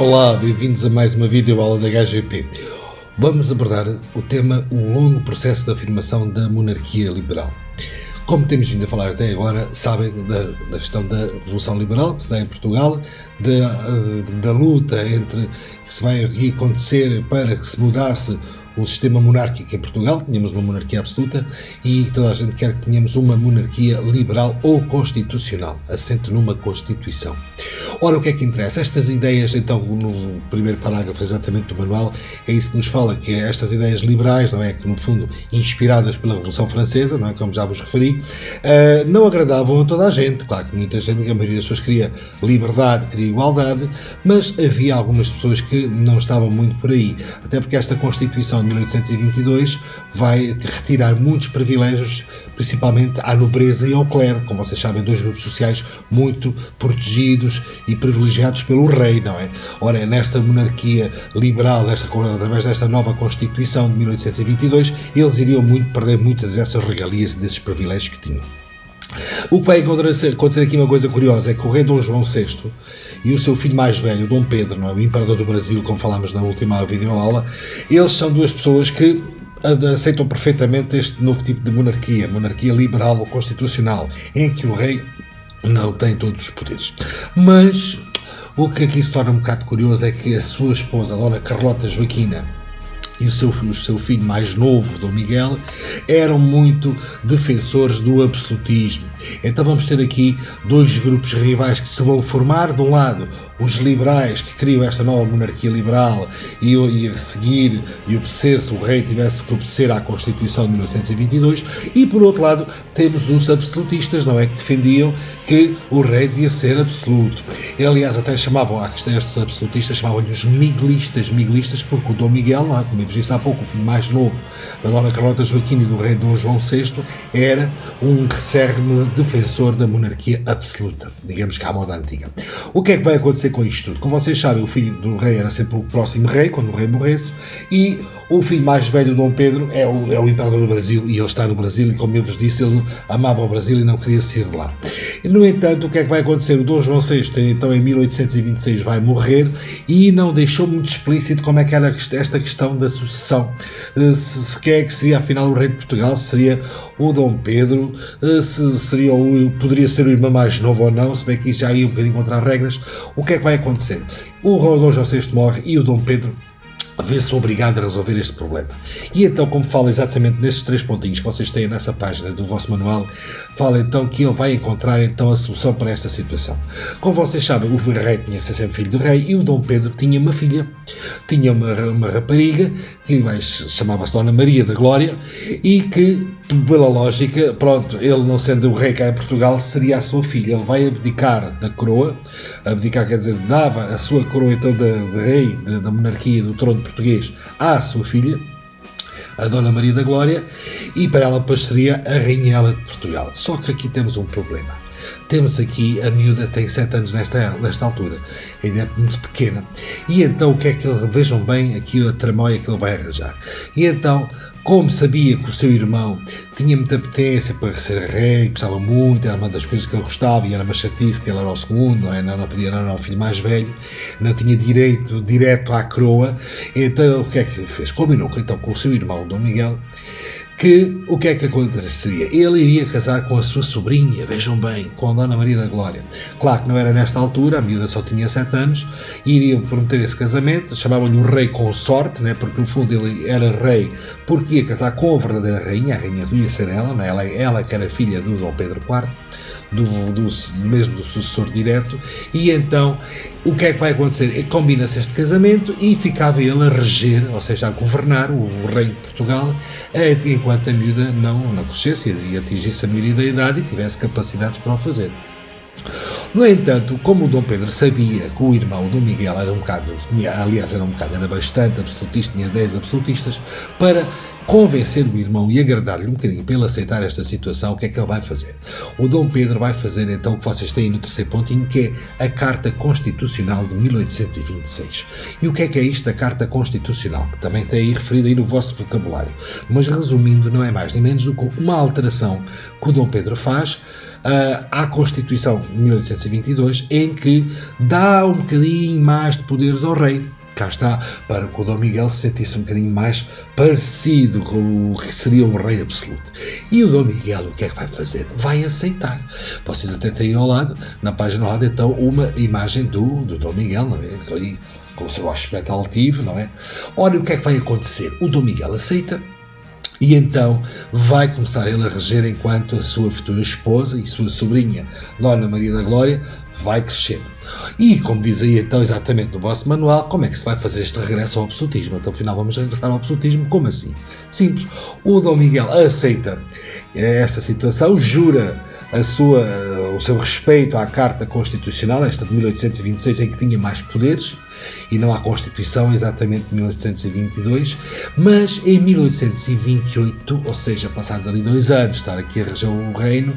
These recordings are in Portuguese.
Olá, bem-vindos a mais uma videoaula da HGP. Vamos abordar o tema o longo processo de afirmação da monarquia liberal. Como temos vindo a falar até agora, sabem da questão da Revolução Liberal que se dá em Portugal, da luta que se vai aqui acontecer para que se mudasse o sistema monárquico em Portugal. Tínhamos uma monarquia absoluta e toda a gente quer que tenhamos uma monarquia liberal ou constitucional, assente numa Constituição. Ora, o que é que interessa? Estas ideias, então, no primeiro parágrafo exatamente do manual, é isso que nos fala, que é estas ideias liberais, não é? Que, no fundo, inspiradas pela Revolução Francesa, não é? Como já vos referi, não agradavam a toda a gente. Claro que muita gente, a maioria das pessoas queria liberdade, queria igualdade, mas havia algumas pessoas que não estavam muito por aí. Até porque esta Constituição de 1822 vai retirar muitos privilégios, principalmente à nobreza e ao clero, como vocês sabem, dois grupos sociais muito protegidos e privilegiados pelo rei, não é? Ora, nesta monarquia liberal, através desta nova Constituição de 1822, eles iriam perder muitas dessas regalias e desses privilégios que tinham. O que vai acontecer aqui, uma coisa curiosa, é que o rei Dom João VI e o seu filho mais velho, Dom Pedro, não é? O imperador do Brasil, como falámos na última videoaula, eles são duas pessoas que aceitam perfeitamente este novo tipo de monarquia liberal ou constitucional, em que o rei não tem todos os poderes. Mas o que aqui se torna um bocado curioso é que a sua esposa, a Dona Carlota Joaquina, e o seu filho mais novo, Dom Miguel, eram muito defensores do absolutismo. Então vamos ter aqui dois grupos rivais que se vão formar. De um lado, os liberais que criam esta nova monarquia liberal e a seguir e obedecer, se o rei tivesse que obedecer à Constituição de 1922, e por outro lado temos os absolutistas, não é, que defendiam que o rei devia ser absoluto. E, aliás, até chamavam estes absolutistas, chamavam-lhe os miguelistas, porque o Dom Miguel, não é, como eu vos disse há pouco, o filho mais novo da Dona Carlota Joaquina e do rei Dom João VI, era um acérrimo defensor da monarquia absoluta, digamos que à moda antiga. O que é que vai acontecer com isto tudo? Como vocês sabem, o filho do rei era sempre o próximo rei, quando o rei morresse, e o filho mais velho, Dom Pedro, é o imperador do Brasil, e ele está no Brasil, e como eu vos disse, ele amava o Brasil e não queria sair de lá. No entanto, o que é que vai acontecer? O Dom João VI, então em 1826, vai morrer e não deixou muito explícito como é que era esta questão da sucessão. Se quem é que seria afinal o rei de Portugal? Se seria o Dom Pedro? Poderia ser o irmão mais novo ou não? Se bem que isso já ia um bocadinho contra as regras. O que é que vai acontecer? O Dom João VI morre e o Dom Pedro vê-se obrigado a resolver este problema. E então, como fala exatamente nesses três pontinhos que vocês têm nessa página do vosso manual, fala então que ele vai encontrar então a solução para esta situação. Como vocês sabem, o rei tinha que ser sempre filho do rei, e o Dom Pedro tinha uma filha, tinha uma rapariga que chamava-se Dona Maria da Glória, e que, pela lógica, pronto, ele não sendo o rei cá em Portugal, seria a sua filha. Ele vai abdicar da coroa, abdicar quer dizer, dava a sua coroa então de rei, da monarquia, do trono português, à sua filha, a Dona Maria da Glória, e para ela depois seria a rainha de Portugal. Só que aqui temos um problema. Temos aqui, a miúda tem 7 anos nesta altura, ainda é muito pequena, e então o que é que vejam bem aqui a tramóia que ele vai arranjar. E então, como sabia que o seu irmão tinha muita potência para ser rei, gostava muito, era uma das coisas que ele gostava, e era uma chatice porque ele era o segundo, não podia, não era o filho mais velho, não tinha direto à coroa. Então o que é que ele fez? Combinou então com o seu irmão, Dom Miguel, que o que é que aconteceria? Ele iria casar com a sua sobrinha, vejam bem, com a Dona Maria da Glória. Claro que não era nesta altura, a miúda só tinha 7 anos, e iriam prometer esse casamento, chamavam-lhe o rei consorte, né? Porque no fundo ele era rei porque ia casar com a verdadeira rainha, a rainha ia ser ela, né? Ela que era filha do Dom Pedro IV, mesmo do sucessor direto. E então o que é que vai acontecer? Combina-se este casamento e ficava ele a reger, ou seja, a governar o reino de Portugal, enquanto a miúda não crescesse e atingisse a maioria da idade e tivesse capacidades para o fazer. No entanto, como o Dom Pedro sabia que o irmão do Miguel era bastante absolutista, tinha 10 absolutistas, para convencer o irmão e agradar-lhe um bocadinho para ele aceitar esta situação, o que é que ele vai fazer? O Dom Pedro vai fazer então o que vocês têm no terceiro pontinho, que é a Carta Constitucional de 1826. E o que é isto da Carta Constitucional? Que também tem aí referido aí no vosso vocabulário. Mas resumindo, não é mais nem menos do que uma alteração que o Dom Pedro faz à Constituição de 1826, 1822, em que dá um bocadinho mais de poderes ao rei. Cá está, para que o Dom Miguel se sentisse um bocadinho mais parecido com o que seria um rei absoluto. E o Dom Miguel, o que é que vai fazer? Vai aceitar. Vocês até têm ao lado, na página ao lado, então, uma imagem do Dom Miguel, não é? Ali, com o seu aspecto altivo, não é? Ora, o que é que vai acontecer? O Dom Miguel aceita. E então vai começar ele a reger enquanto a sua futura esposa e sua sobrinha, Dona Maria da Glória, vai crescendo. E, como diz aí então exatamente no vosso manual, como é que se vai fazer este regresso ao absolutismo? Então, afinal, vamos regressar ao absolutismo, como assim? Simples. O Dom Miguel aceita esta situação, jura o seu respeito à Carta Constitucional, esta de 1826, em que tinha mais poderes, e não à Constituição exatamente de 1822, mas em 1828, ou seja, passados ali 2 anos de estar aqui a reger o reino,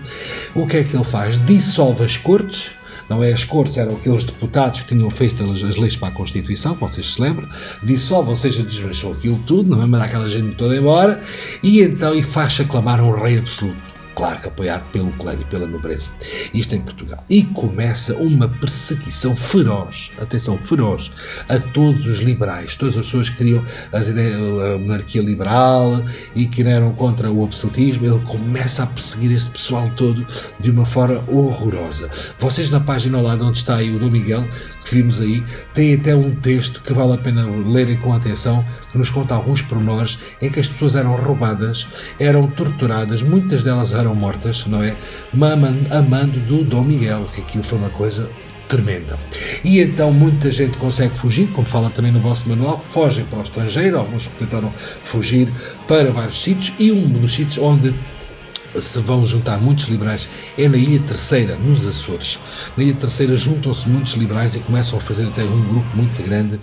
o que é que ele faz? Dissolve as cortes. Não é as cortes, eram aqueles deputados que tinham feito as leis para a Constituição, vocês se lembram, dissolve, ou seja, desmanchou aquilo tudo, não é? Manda aquela gente toda embora, e então faz-se aclamar um rei absoluto. Claro que apoiado pelo clero e pela nobreza. Isto em Portugal. E começa uma perseguição feroz, atenção, feroz, a todos os liberais, todas as pessoas que queriam a monarquia liberal e que eram contra o absolutismo. Ele começa a perseguir esse pessoal todo de uma forma horrorosa. Vocês na página ao lado onde está aí o Dom Miguel, que vimos aí, tem até um texto que vale a pena lerem com atenção, que nos conta alguns pormenores em que as pessoas eram roubadas, eram torturadas, muitas delas eram mortas, não é? Amando do Dom Miguel, que aquilo foi uma coisa tremenda. E então muita gente consegue fugir, como fala também no vosso manual, fogem para o estrangeiro, alguns tentaram fugir para vários sítios, e um dos sítios onde se vão juntar muitos liberais é na Ilha Terceira, nos Açores. Na Ilha Terceira juntam-se muitos liberais e começam a fazer até um grupo muito grande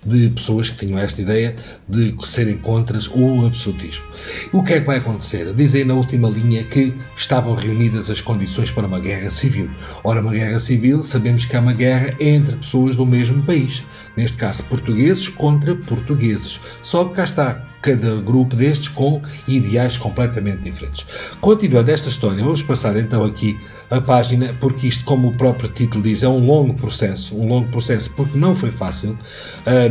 de pessoas que tinham esta ideia de serem contra o absolutismo. O que é que vai acontecer? Dizem na última linha que estavam reunidas as condições para uma guerra civil. Ora, uma guerra civil, sabemos que é uma guerra entre pessoas do mesmo país. Neste caso, portugueses contra portugueses. Só que cá está, cada grupo destes com ideais completamente diferentes. Continuando esta história, vamos passar então aqui a página, porque isto, como o próprio título diz, é um longo processo porque não foi fácil,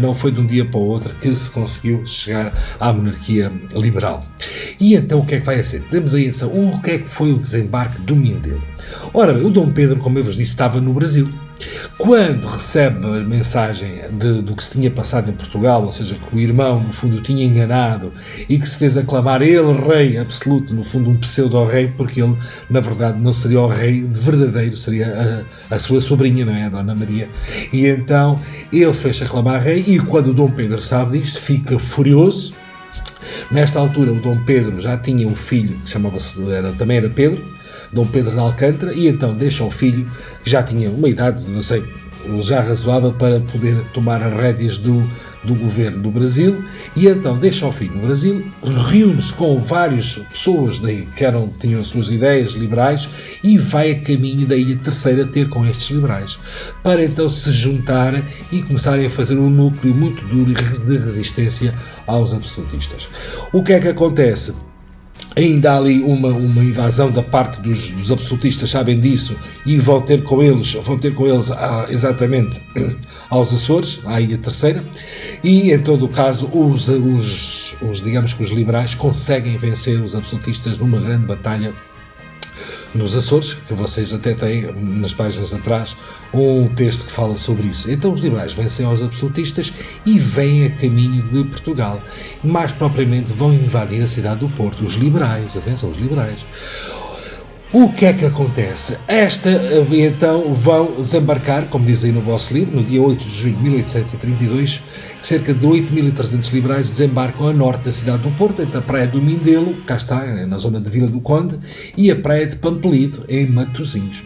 não foi de um dia para o outro que se conseguiu chegar à monarquia liberal. E então o que é que vai ser? Temos aí o que é que foi o desembarque do Mindelo. Ora bem, o Dom Pedro, como eu vos disse, estava no Brasil. Quando recebe a mensagem do que se tinha passado em Portugal, ou seja, que o irmão, no fundo, o tinha enganado e que se fez aclamar ele rei absoluto, no fundo um pseudo-rei, porque ele, na verdade, não seria o rei de verdadeiro, seria a sua sobrinha, não é? A Dona Maria. E então ele fez-se aclamar rei, e quando o Dom Pedro sabe disto, fica furioso. Nesta altura, o Dom Pedro já tinha um filho que também era Pedro, Dom Pedro de Alcântara, e então deixa o filho, que já tinha uma idade, não sei, já razoável para poder tomar as rédeas do governo do Brasil, e então deixa o filho no Brasil, reúne-se com várias pessoas que tinham as suas ideias liberais e vai a caminho da Ilha Terceira ter com estes liberais, para então se juntarem e começarem a fazer um núcleo muito duro de resistência aos absolutistas. O que é que acontece? Ainda há ali uma invasão da parte dos absolutistas, sabem disso, e vão ter com eles exatamente aos Açores, à Ilha Terceira, e em todo o caso digamos que os liberais conseguem vencer os absolutistas numa grande batalha nos Açores, que vocês até têm nas páginas atrás um texto que fala sobre isso. Então os liberais vencem aos absolutistas e vêm a caminho de Portugal. Mais propriamente vão invadir a cidade do Porto. Os liberais, atenção, os liberais. O que é que acontece? Então vão desembarcar, como diz aí no vosso livro, no dia 8 de junho de 1832, cerca de 8.300 liberais desembarcam a norte da cidade do Porto, entre a praia do Mindelo, cá está, na zona de Vila do Conde, e a praia de Pampelido, em Matosinhos.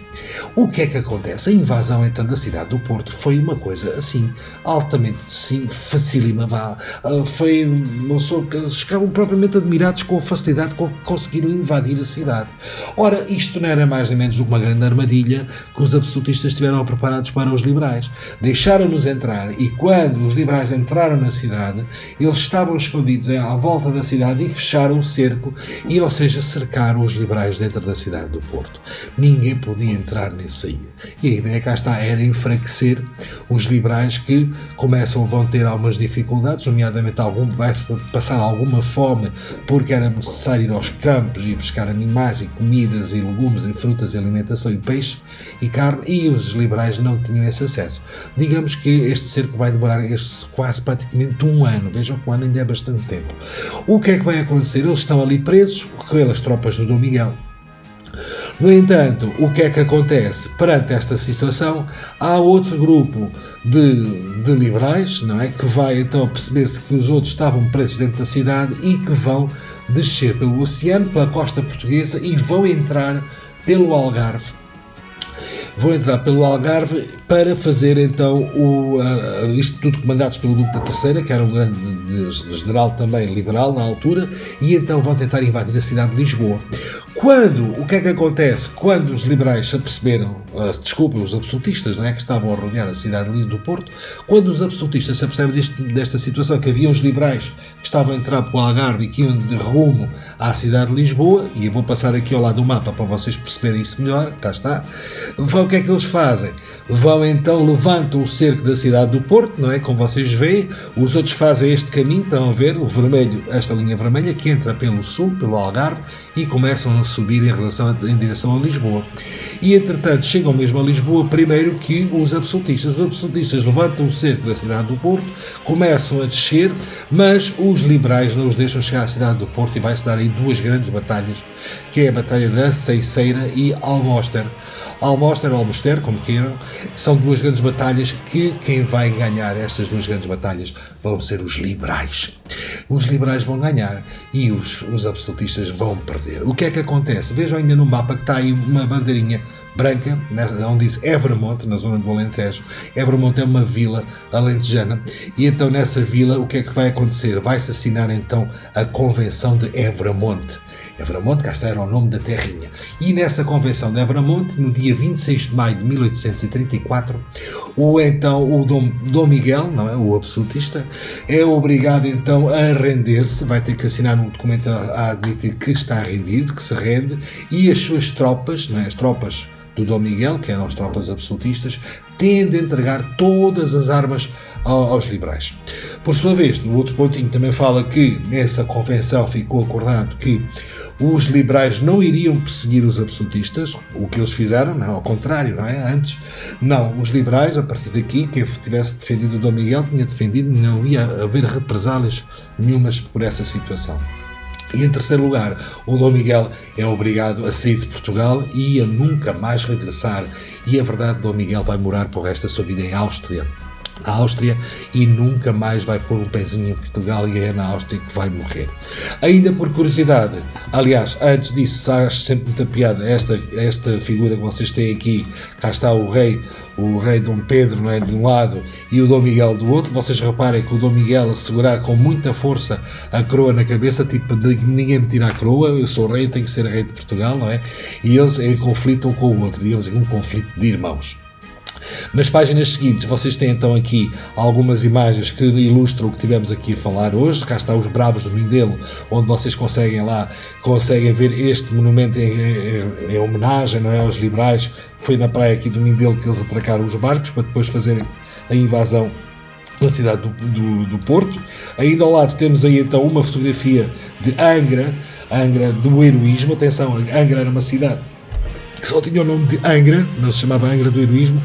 O que é que acontece? A invasão então da cidade do Porto foi uma coisa assim, altamente facílima, ficavam propriamente admirados com a facilidade com que conseguiram invadir a cidade. Ora, e isto não era mais nem menos do que uma grande armadilha que os absolutistas estiveram preparados para os liberais. Deixaram-nos entrar e quando os liberais entraram na cidade, eles estavam escondidos à volta da cidade e fecharam o cerco e, ou seja, cercaram os liberais dentro da cidade do Porto. Ninguém podia entrar nem sair. E a ideia cá está, era enfraquecer os liberais que vão ter algumas dificuldades, nomeadamente vai passar alguma fome porque era necessário ir aos campos e buscar animais e comidas e legumes e frutas e alimentação e peixe e carne, e os liberais não tinham esse acesso. Digamos que este cerco vai demorar quase praticamente um ano. Vejam que um ano ainda é bastante tempo. O que é que vai acontecer? Eles estão ali presos pelas tropas do Dom Miguel. No entanto, o que é que acontece? Perante esta situação, há outro grupo de liberais, não é? Que vai então perceber-se que os outros estavam presos dentro da cidade e que vão descer pelo oceano, pela costa portuguesa e vão entrar pelo Algarve. Para fazer então isto tudo comandados pelo Duque da Terceira, que era um grande general também liberal na altura, e então vão tentar invadir a cidade de Lisboa. O que é que acontece? Quando os liberais se aperceberam, os absolutistas, não é, que estavam a rodear a cidade do Porto, quando os absolutistas se apercebem desta situação, que havia uns liberais que estavam a entrar para o Algarve e que iam de rumo à cidade de Lisboa, e eu vou passar aqui ao lado do mapa para vocês perceberem isso melhor, cá está, o que é que eles fazem? Levantam o cerco da cidade do Porto, não é? Como vocês veem, os outros fazem este caminho, estão a ver, o vermelho, esta linha vermelha, que entra pelo sul, pelo Algarve, e começam a subir em direção a Lisboa. E, entretanto, chegam mesmo a Lisboa primeiro que os absolutistas. Os absolutistas levantam o cerco da cidade do Porto, começam a descer, mas os liberais não os deixam chegar à cidade do Porto e vai-se dar aí duas grandes batalhas, que é a Batalha da Ceiceira e Almoster, como queiram, são duas grandes batalhas que quem vai ganhar estas duas grandes batalhas vão ser os liberais. Os liberais vão ganhar e os absolutistas vão perder. O que é que acontece? Vejam ainda no mapa que está aí uma bandeirinha branca, onde diz Evramonte, na zona do Alentejo. Evramonte é uma vila alentejana e então nessa vila o que é que vai acontecer? Vai-se assinar então a Convenção de Evramonte. Evramonte, cá está, era o nome da terrinha. E nessa convenção de Evramonte, no dia 26 de maio de 1834, o Dom Miguel, não é, o absolutista, é obrigado então a render-se, vai ter que assinar um documento a admitir que está rendido, que se rende, e as suas tropas, não é, as tropas do Dom Miguel, que eram as tropas absolutistas, têm de entregar todas as armas aos liberais. Por sua vez, no outro pontinho também fala que nessa convenção ficou acordado que os liberais não iriam perseguir os absolutistas, o que eles fizeram, não, ao contrário, não é? Antes, não, os liberais, a partir daqui, quem tivesse defendido o Dom Miguel tinha defendido, não ia haver represálias nenhumas por essa situação. E em terceiro lugar, o Dom Miguel é obrigado a sair de Portugal e a nunca mais regressar. E é verdade, Dom Miguel vai morar para o resto da sua vida na Áustria e nunca mais vai pôr um pezinho em Portugal e é na Áustria que vai morrer. Ainda por curiosidade, aliás, antes disso, acho sempre muita piada esta figura que vocês têm aqui, cá está o rei Dom Pedro, não é, de um lado e o Dom Miguel do outro. Vocês reparem que o Dom Miguel a segurar com muita força a coroa na cabeça, tipo, ninguém me tira a coroa, eu sou rei, tenho que ser rei de Portugal, não é? E eles em conflito um com o outro, e eles em um conflito de irmãos. Nas páginas seguintes vocês têm então aqui algumas imagens que ilustram o que tivemos aqui a falar hoje. Cá está os Bravos do Mindelo, onde vocês conseguem ver este monumento em homenagem, não é, aos liberais. Foi na praia aqui do Mindelo que eles atracaram os barcos para depois fazerem a invasão na cidade do Porto. Ainda ao lado temos aí então uma fotografia de Angra do heroísmo. Atenção, Angra era uma cidade que só tinha o nome de Angra, não se chamava Angra do heroísmo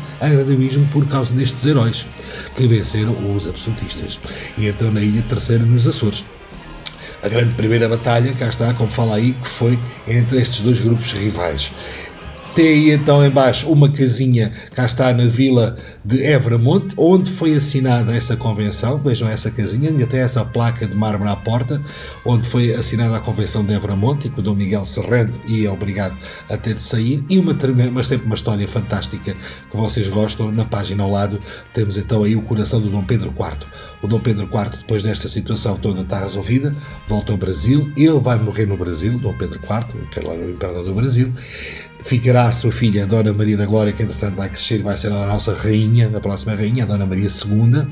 por causa destes heróis que venceram os absolutistas. E então na Ilha Terceira, nos Açores. A grande primeira batalha, cá está, como fala aí, que foi entre estes dois grupos rivais. Tem aí então em baixo uma casinha, cá está na vila de Évora-Monte, onde foi assinada essa convenção. Vejam essa casinha, ainda tem essa placa de mármore à porta, onde foi assinada a convenção de Évora-Monte e que o Dom Miguel Serrano ia obrigado a ter de sair. E mas sempre uma história fantástica que vocês gostam. Na página ao lado temos então aí o coração do Dom Pedro IV. O Dom Pedro IV, depois desta situação toda está resolvida, volta ao Brasil. Ele vai morrer no Brasil, Dom Pedro IV, que é lá o imperador do Brasil. Ficará a sua filha, a Dona Maria da Glória, que entretanto vai crescer e vai ser a nossa rainha, a próxima rainha, a Dona Maria II.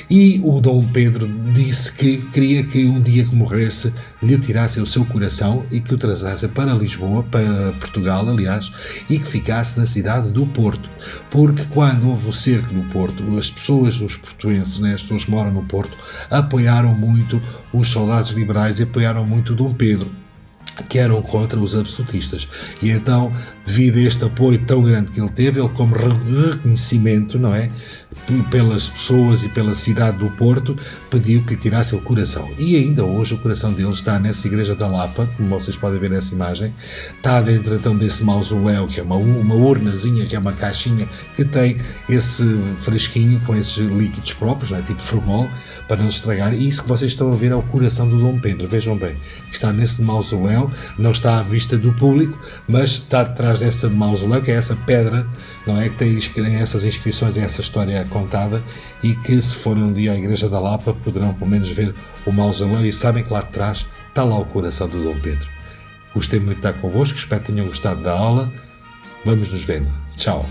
E o Dom Pedro disse que queria que um dia que morresse lhe tirasse o seu coração e que o trazasse para Lisboa, para Portugal, aliás, e que ficasse na cidade do Porto. Porque quando houve o cerco no Porto, as pessoas dos portuenses, né, as pessoas que moram no Porto, apoiaram muito os soldados liberais e apoiaram muito o Dom Pedro, que eram contra os absolutistas. E então, devido a este apoio tão grande que ele teve, ele, como reconhecimento, não é, pelas pessoas e pela cidade do Porto, pediu que lhe tirasse o coração. E ainda hoje o coração dele está nessa igreja da Lapa, como vocês podem ver nessa imagem. Está dentro então desse mausoléu, que é uma urnazinha, que é uma caixinha que tem esse fresquinho com esses líquidos próprios, não é, tipo formol, para não estragar. E isso que vocês estão a ver é o coração do Dom Pedro. Vejam bem, que está nesse mausoléu, não está à vista do público, mas está atrás dessa mausoléu, que é essa pedra, não é, que tem essas inscrições e essa história contada, e que, se forem um dia à Igreja da Lapa, poderão pelo menos ver o mausoléu e sabem que lá atrás está lá o coração do Dom Pedro. Gostei muito de estar convosco, espero que tenham gostado da aula. Vamos nos vendo. Tchau.